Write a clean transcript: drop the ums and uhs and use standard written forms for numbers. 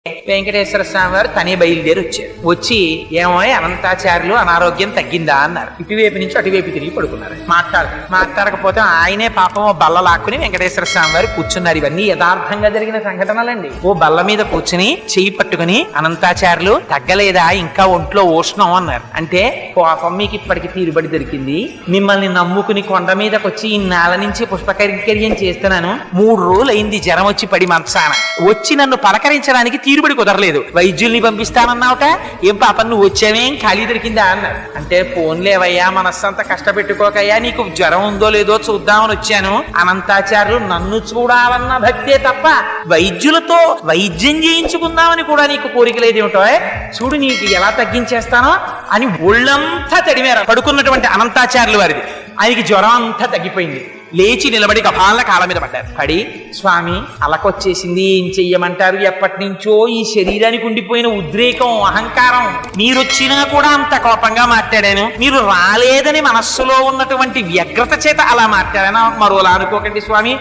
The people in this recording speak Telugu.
వెంకటేశ్వర స్వామి వారు తనే బయలుదేరి వచ్చారు. వచ్చి ఏమో అనంతాచార్యులు అనారోగ్యం తగ్గిందా అన్నారు. ఇటువైపు నుంచి అటువైపు తిరిగి పడుకున్నారు. మాట్లాడకపోతే ఆయనే పాపం ఓ బల్ల లాక్కుని వెంకటేశ్వర స్వామి వారు కూర్చున్నారు. ఇవన్నీ యథార్థంగా జరిగిన సంఘటనలండి. ఓ బల్ల మీద కూర్చుని చెయ్యి పట్టుకుని అనంతాచార్యులు తగ్గలేదా, ఇంకా ఒంట్లో ఉష్ణం అన్నారు. అంటే పాపం మీకు ఇప్పటికి తీరుబడి దొరికింది, మిమ్మల్ని నమ్ముకుని కొండ మీదకి వచ్చి ఇన్నాళ్ళ నుంచి పుష్పకైంకర్యం చేస్తున్నాను, 3 రోజులు అయింది జ్వరం వచ్చి పడి మంచాన వచ్చి నన్ను పలకరించడానికి తీరుబడి కుదరలేదు, వైద్యుల్ని పంపిస్తానన్నావుట, ఏం పాపం నువ్వు వచ్చావేం ఖాళీ దొరికిందా అన్నారు. అంటే పోన్లేవయ్యా, మనస్సంతా కష్టపెట్టుకోకయ్యా, నీకు జ్వరం ఉందో లేదో చూద్దామని వచ్చాను. అనంతాచార్యులు నన్ను చూడాలన్న భక్తే తప్ప వైద్యులతో వైద్యం చేయించుకుందామని కూడా నీకు కోరిక లేదేమిటో, చూడు నీకు ఎలా తగ్గించేస్తానో అని ఒళ్ళంతా తడిమేర పడుకున్నటువంటి అనంతాచార్యులు వారిది. ఆయనకి జ్వరం అంతా తగ్గిపోయింది. లేచి నిలబడి కపాల కాళ్ళ మీద పడ్డారు. పడి స్వామి అలకొచ్చేసింది, ఏం చెయ్యమంటారు, ఎప్పటి నుంచో ఈ శరీరానికి ఉండిపోయిన ఉద్రేకం అహంకారం, మీరొచ్చినా కూడా అంత కోపంగా మాట్లాడాను, మీరు రాలేదని మనస్సులో ఉన్నటువంటి వ్యగ్రత చేత అలా మాట్లాడాను, మరోలా అనుకోకండి స్వామి.